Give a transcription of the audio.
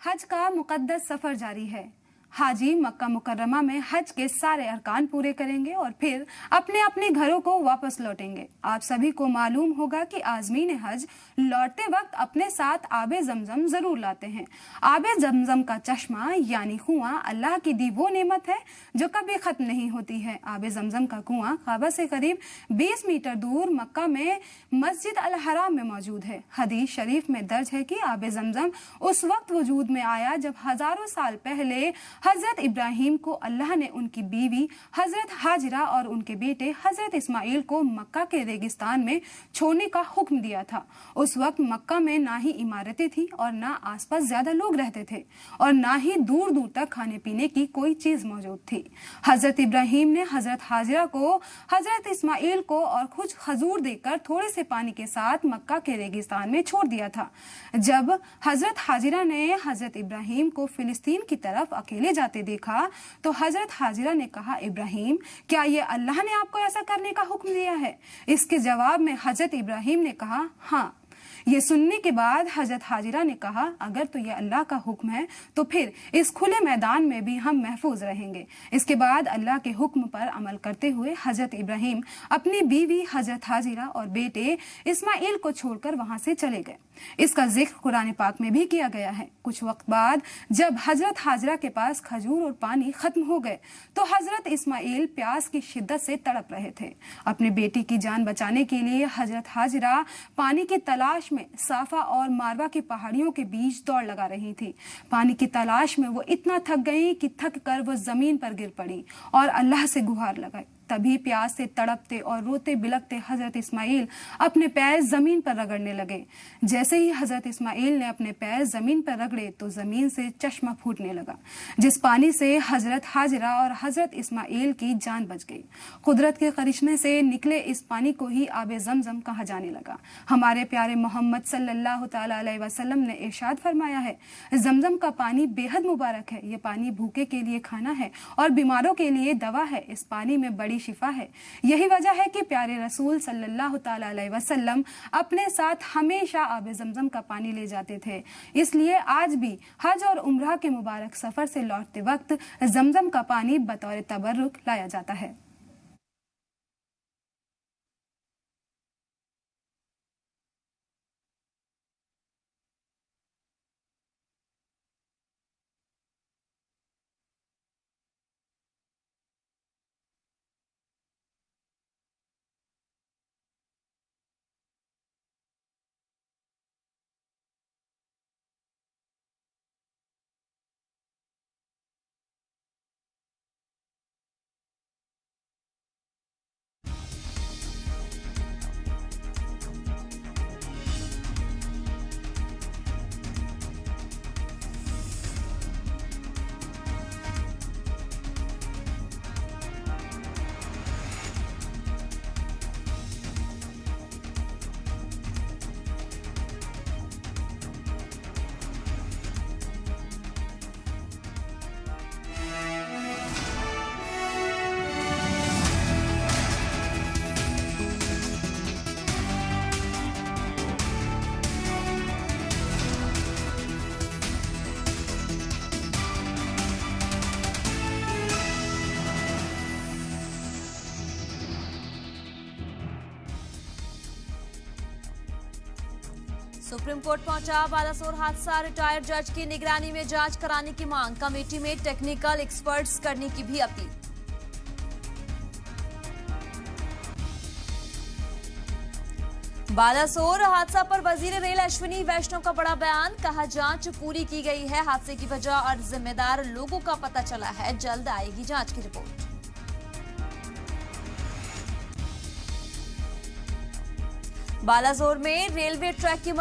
हज का मुकद्दस सफर जारी है। हाजी मक्का मुकर्रमा में हज के सारे अरकान पूरे करेंगे और फिर अपने अपने घरों को वापस लौटेंगे। आप सभी को मालूम होगा कि आज़मीन हज लौटते वक्त अपने साथ आबे जमजम जरूर लाते हैं। आबे जमजम का चश्मा यानी कुआं अल्लाह की दी वो नेमत है जो कभी खत्म नहीं होती है। आबे जमजम का कुआं काबा से करीब 20 मीटर दूर मक्का में मस्जिद अल हराम में मौजूद है। हदीस शरीफ में दर्ज है कि आबे जमजम उस वक्त वजूद में आया जब हजारों साल पहले हजरत इब्राहिम को अल्लाह ने उनकी बीवी हजरत हाजिरा और उनके बेटे हजरत इस्माइल को मक्का के रेगिस्तान में छोड़ने का हुक्म दिया था। उस वक्त मक्का में ना ही इमारतें थी और ना आसपास ज्यादा लोग रहते थे और ना ही दूर दूर तक खाने पीने की कोई चीज मौजूद थी। हजरत इब्राहिम ने हजरत हाजिरा को, हजरत इस्माइल को और कुछ खजूर देकर थोड़े से पानी के साथ मक्का के रेगिस्तान में छोड़ दिया था। जब हजरत हाजिरा ने हजरत इब्राहिम को फिलिस्तीन की तरफ अकेले जाते देखा तो हजरत हाजिरा ने कहा, इब्राहिम क्या ये अल्लाह ने आपको ऐसा करने का हुक्म दिया है? इसके जवाब में हजरत इब्राहिम ने कहा, हाँ। ये सुनने के बाद हजरत हाजिरा ने कहा, अगर तो ये अल्लाह का हुक्म है तो फिर इस खुले मैदान में भी हम महफूज रहेंगे। इसके बाद अल्लाह के हुक्म पर अमल करते हुए हजरत इब्राहिम अपनी बीवी हजरत हाजिरा और बेटे इस्माइल को छोड़कर वहां से चले गए। इसका जिक्र कुरान पाक में भी किया गया है। कुछ वक्त बाद जब हजरत हाजिरा के पास खजूर और पानी खत्म हो गए तो हजरत इस्माइल प्यास की शिद्दत से तड़प रहे थे। अपने बेटी की जान बचाने के लिए हजरत हाजिरा पानी की तलाश में साफा और मारवा की पहाड़ियों के बीच दौड़ लगा रही थी। पानी की तलाश में वो इतना थक गई कि थक कर वो जमीन पर गिर पड़ी और अल्लाह से गुहार लगाई। तभी प्यास से तड़पते और रोते बिलखते हजरत इस्माइल अपने पैर जमीन पर रगड़ने लगे। जैसे ही हजरत इस्माइल ने अपने पैर जमीन पर रगड़े तो जमीन से चश्मा फूटने लगा, जिस पानी से हजरत हाजिरा और हजरत इस्माइल की जान बच गई। कुदरत के करिश्मे से निकले इस पानी को ही आबे जमजम कहा जाने लगा। हमारे प्यारे मोहम्मद सल्लल्लाहु तआला अलैहि वसल्लम ने इरशाद फरमाया है, जमजम का पानी बेहद मुबारक है। ये पानी भूखे के लिए खाना है और बीमारों के लिए दवा है। इस पानी में बड़ी शिफा है। यही वजह है कि प्यारे रसूल सल्लल्लाहु तआला अलैहि वसल्लम अपने साथ हमेशा आबे जमजम का पानी ले जाते थे। इसलिए आज भी हज और उम्रा के मुबारक सफर से लौटते वक्त जमजम का पानी बतौर तबर्रुक लाया जाता है। सुप्रीम कोर्ट पहुंचा बालासोर हादसा। रिटायर्ड जज की निगरानी में जांच कराने की मांग। कमेटी में टेक्निकल एक्सपर्ट्स करने की भी अपील। बालासोर हादसा पर वजीर रेल अश्विनी वैष्णव का बड़ा बयान। कहा, जांच पूरी की गई है। हादसे की वजह और जिम्मेदार लोगों का पता चला है। जल्द आएगी जांच की रिपोर्ट। बालासोर में रेलवे ट्रैक की मरम्मत